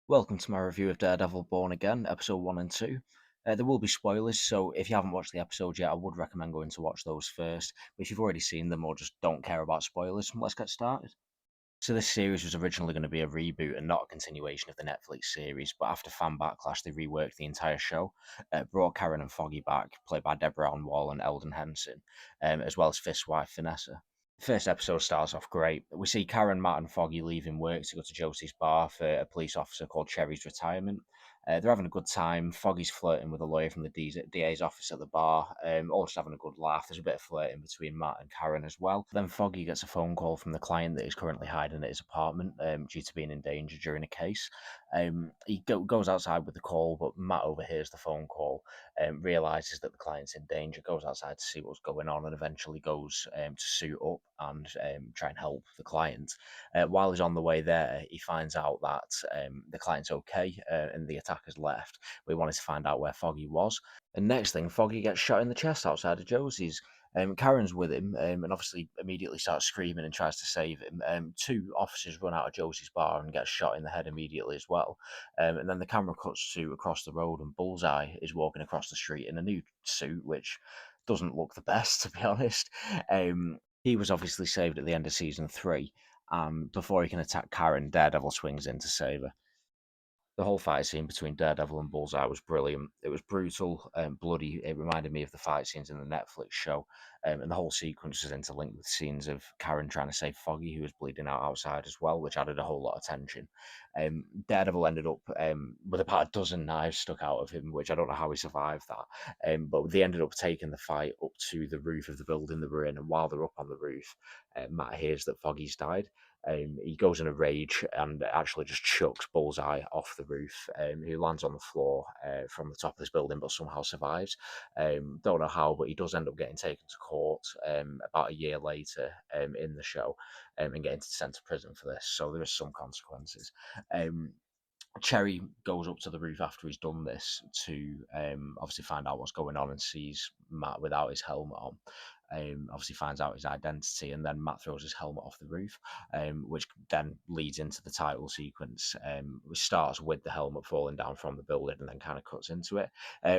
Welcome to my review of Daredevil Born Again, episode 1 and 2. There will be spoilers, so if you haven't watched the episode yet, I would recommend going to watch those first. But if you've already seen them or just don't care about spoilers, let's get started. So, this series was originally going to be a reboot and not a continuation of the Netflix series, but after fan backlash, they reworked the entire show, brought Karen and Foggy back, played by Deborah Allen Wall and Eldon Henson, as well as Fist's wife, Vanessa. The first episode starts off great. We see Karen, Matt, and Foggy leaving work to go to Josie's bar for a police officer called Cherry's retirement. They're having a good time. Foggy's flirting with a lawyer from the DA's office at the bar, all just having a good laugh. There's a bit of flirting between Matt and Karen as well. Then Foggy gets a phone call from the client that is currently hiding at his apartment due to being in danger during a case. He goes outside with the call, but Matt overhears the phone call, realizes that the client's in danger, goes outside to see what's going on, and eventually goes to suit up and try and help the client. While he's on the way there, he finds out that the client's okay and the attacker's left. But he wanted to find out where Foggy was. And next thing, Foggy gets shot in the chest outside of Josie's. Karen's with him and obviously immediately starts screaming and tries to save him. Two officers run out of Josie's bar and get shot in the head immediately as well. And then the camera cuts to across the road, and Bullseye is walking across the street in a new suit, which doesn't look the best, to be honest. He was obviously saved at the end of season 3. Before he can attack Karen, Daredevil swings in to save her. The whole fight scene between Daredevil and Bullseye was brilliant. It was brutal and bloody. It reminded me of the fight scenes in the Netflix show, and the whole sequence was interlinked with scenes of Karen trying to save Foggy, who was bleeding out outside as well, which added a whole lot of tension. Daredevil ended up with about a dozen knives stuck out of him, which I don't know how he survived that. But they ended up taking the fight up to the roof of the building they were in, and while they're up on the roof, Matt hears that Foggy's died. He goes in a rage and actually just chucks Bullseye off the roof. He lands on the floor from the top of this building, but somehow survives. Don't know how, but he does end up getting taken to court about a year later in the show and getting sent to prison for this. So there is some consequences. Um, Cherry goes up to the roof after he's done this to obviously find out what's going on and sees Matt without his helmet on. Obviously finds out his identity, and then Matt throws his helmet off the roof, which then leads into the title sequence, which starts with the helmet falling down from the building and then kind of cuts into it.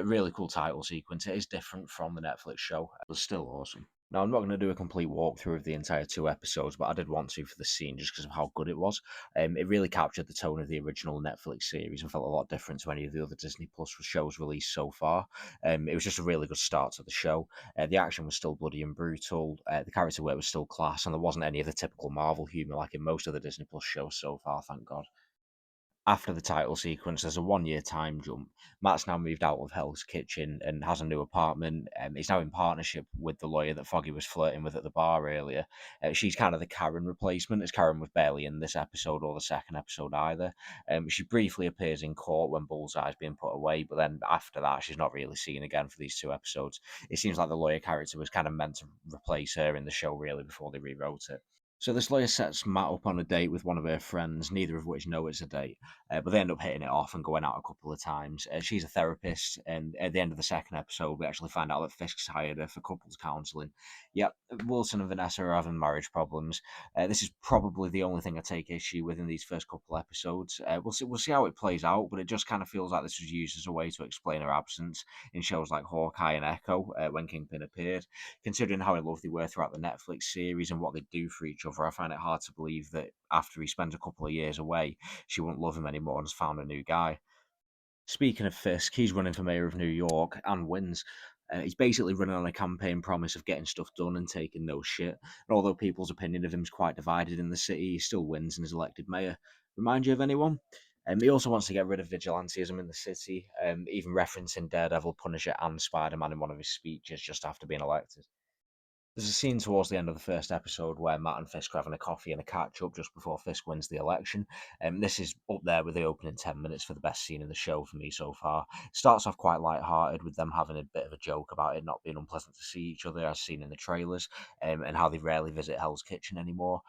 Really cool title sequence. It is different from the Netflix show, but still awesome. Now, I'm not going to do a complete walkthrough of the entire 2 episodes, but I did want to for the scene just because of how good it was. It really captured the tone of the original Netflix series and felt a lot different to any of the other Disney Plus shows released so far. It was just a really good start to the show. The action was still bloody and brutal. The character work was still class, and there wasn't any of the typical Marvel humour like in most of the Disney Plus shows so far, thank God. After the title sequence, there's a 1 year time jump. Matt's now moved out of Hell's Kitchen and has a new apartment. He's now in partnership with the lawyer that Foggy was flirting with at the bar earlier. She's kind of the Karen replacement, as Karen was barely in this episode or the second episode either. She briefly appears in court when Bullseye's being put away, but then after that, she's not really seen again for these 2 episodes. It seems like the lawyer character was kind of meant to replace her in the show, really, before they rewrote it. So this lawyer sets Matt up on a date with one of her friends, neither of which know it's a date, but they end up hitting it off and going out a couple of times. She's a therapist, and at the end of the second episode, we actually find out that Fisk's hired her for couples counselling. Yep, Wilson and Vanessa are having marriage problems. This is probably the only thing I take issue with in these first couple episodes. We'll see how it plays out, but it just kind of feels like this was used as a way to explain her absence in shows like Hawkeye and Echo when Kingpin appeared. Considering how in love they were throughout the Netflix series and what they do for each other, I find it hard to believe that after he spends a couple of years away, she won't love him anymore and has found a new guy. Speaking of Fisk, he's running for mayor of New York and wins. He's basically running on a campaign promise of getting stuff done and taking no shit. And although people's opinion of him is quite divided in the city, he still wins and is elected mayor. Remind you of anyone? He also wants to get rid of vigilantism in the city, even referencing Daredevil, Punisher, and Spider Man in one of his speeches just after being elected. There's a scene towards the end of the first episode where Matt and Fisk are having a coffee and a catch up just before Fisk wins the election. This is up there with the opening 10 minutes for the best scene in the show for me so far. It starts off quite light-hearted with them having a bit of a joke about it not being unpleasant to see each other, as seen in the trailers, and how they rarely visit Hell's Kitchen anymore.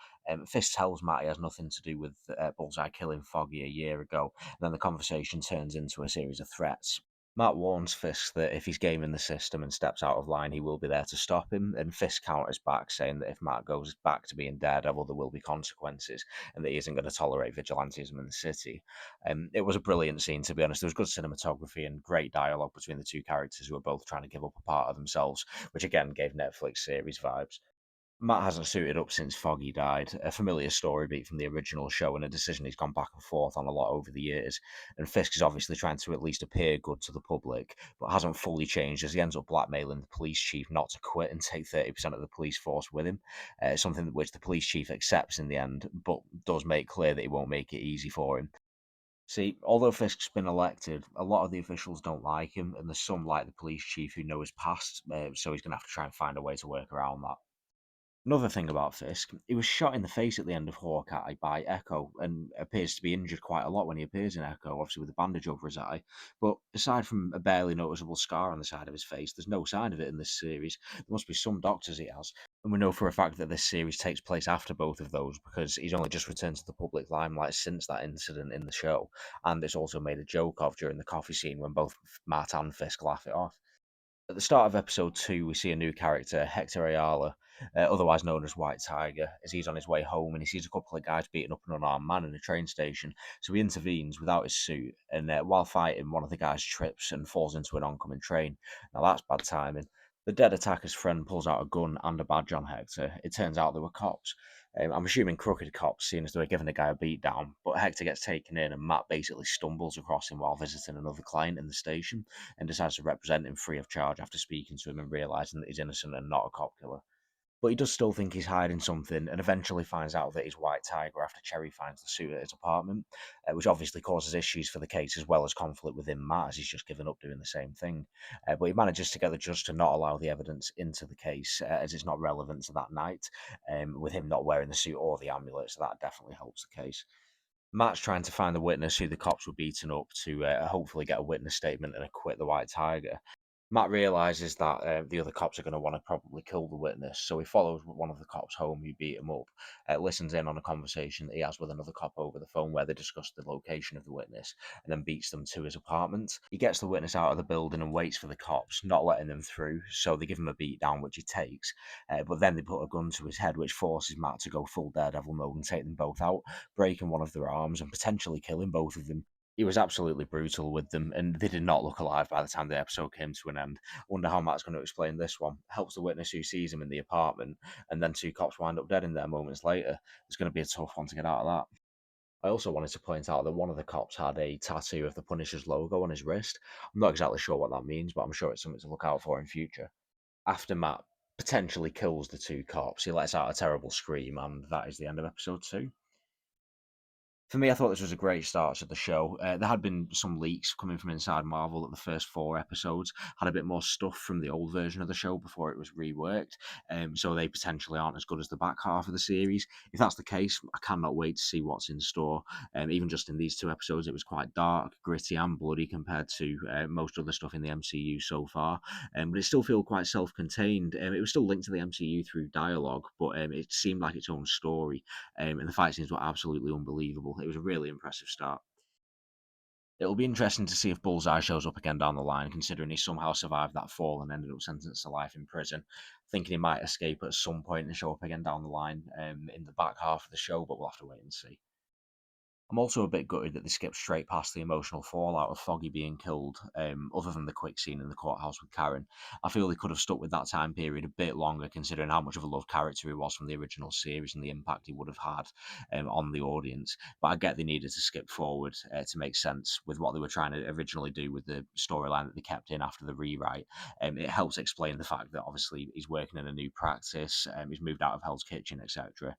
Fisk tells Matt he has nothing to do with Bullseye killing Foggy a year ago, and then the conversation turns into a series of threats. Matt warns Fisk that if he's gaming the system and steps out of line, he will be there to stop him. And Fisk counters back, saying that if Matt goes back to being Daredevil, there will be consequences, and that he isn't going to tolerate vigilantism in the city. It was a brilliant scene, to be honest. There was good cinematography and great dialogue between the two characters who were both trying to give up a part of themselves, which again gave Netflix series vibes. Matt hasn't suited up since Foggy died, a familiar story beat from the original show and a decision he's gone back and forth on a lot over the years. And Fisk is obviously trying to at least appear good to the public, but hasn't fully changed as he ends up blackmailing the police chief not to quit and take 30% of the police force with him. Something which the police chief accepts in the end, but does make clear that he won't make it easy for him. See, although Fisk's been elected, a lot of the officials don't like him, and there's some like the police chief who know his past, so he's going to have to try and find a way to work around that. Another thing about Fisk, he was shot in the face at the end of Hawkeye by Echo and appears to be injured quite a lot when he appears in Echo, obviously with a bandage over his eye. But aside from a barely noticeable scar on the side of his face, there's no sign of it in this series. There must be some doctors he has. And we know for a fact that this series takes place after both of those because he's only just returned to the public limelight since that incident in the show. And it's also made a joke of during the coffee scene when both Matt and Fisk laugh it off. At the start of episode 2, we see a new character, Hector Ayala, otherwise known as White Tiger, as he's on his way home and he sees a couple of guys beating up an unarmed man in a train station. So he intervenes without his suit, and while fighting, one of the guys trips and falls into an oncoming train. Now that's bad timing. The dead attacker's friend pulls out a gun and a badge on Hector. It turns out they were cops. I'm assuming crooked cops, seeing as they were giving the guy a beat down. But Hector gets taken in, and Matt basically stumbles across him while visiting another client in the station and decides to represent him free of charge after speaking to him and realizing that he's innocent and not a cop killer. But he does still think he's hiding something and eventually finds out that he's White Tiger after Cherry finds the suit at his apartment, which obviously causes issues for the case as well as conflict within Matt as he's just given up doing the same thing. But he manages to get the judge to not allow the evidence into the case as it's not relevant to that night, with him not wearing the suit or the amulet, so that definitely helps the case. Matt's trying to find the witness who the cops were beating up to hopefully get a witness statement and acquit the White Tiger. Matt realizes that the other cops are going to want to probably kill the witness, so he follows one of the cops home who beat him up, listens in on a conversation that he has with another cop over the phone where they discuss the location of the witness, and then beats them to his apartment. He gets the witness out of the building and waits for the cops, not letting them through, so they give him a beat down, which he takes, but then they put a gun to his head, which forces Matt to go full Daredevil mode and take them both out, breaking one of their arms and potentially killing both of them. He was absolutely brutal with them, and they did not look alive by the time the episode came to an end. Wonder how Matt's going to explain this one. Helps the witness who sees him in the apartment, and then two cops wind up dead in there moments later. It's going to be a tough one to get out of that. I also wanted to point out that one of the cops had a tattoo of the Punisher's logo on his wrist. I'm not exactly sure what that means, but I'm sure it's something to look out for in future. After Matt potentially kills the two cops, he lets out a terrible scream, and that is the end of episode 2. For me, I thought this was a great start to the show. There had been some leaks coming from inside Marvel that the first 4 episodes had a bit more stuff from the old version of the show before it was reworked, so they potentially aren't as good as the back half of the series. If that's the case, I cannot wait to see what's in store. Even just in these 2 episodes, it was quite dark, gritty, and bloody compared to most other stuff in the MCU so far, but it still feels quite self-contained. It was still linked to the MCU through dialogue, but it seemed like its own story, and the fight scenes were absolutely unbelievable. It was a really impressive start. It'll be interesting to see if Bullseye shows up again down the line, considering he somehow survived that fall and ended up sentenced to life in prison. Thinking he might escape at some point and show up again down the line in the back half of the show, but we'll have to wait and see. I'm also a bit gutted that they skipped straight past the emotional fallout of Foggy being killed, other than the quick scene in the courthouse with Karen. I feel they could have stuck with that time period a bit longer, considering how much of a loved character he was from the original series and the impact he would have had on the audience. But I get they needed to skip forward to make sense with what they were trying to originally do with the storyline that they kept in after the rewrite. It helps explain the fact that obviously he's working in a new practice, he's moved out of Hell's Kitchen, etc.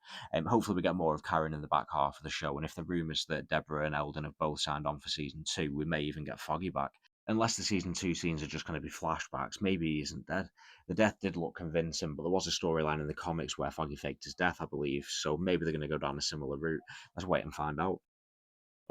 Hopefully, we get more of Karen in the back half of the show. And if the rumours that Deborah and Eldon have both signed on for season 2, we may even get Foggy back. Unless the season 2 scenes are just going to be flashbacks, maybe he isn't dead. The death did look convincing, but there was a storyline in the comics where Foggy faked his death, I believe. So maybe they're going to go down a similar route. Let's wait and find out.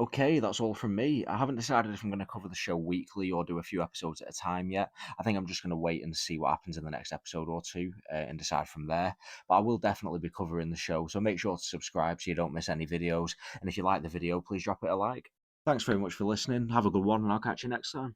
Okay, that's all from me. I haven't decided if I'm going to cover the show weekly or do a few episodes at a time yet. I think I'm just going to wait and see what happens in the next episode or two and decide from there. But I will definitely be covering the show, so make sure to subscribe so you don't miss any videos. And if you like the video, please drop it a like. Thanks very much for listening. Have a good one, and I'll catch you next time.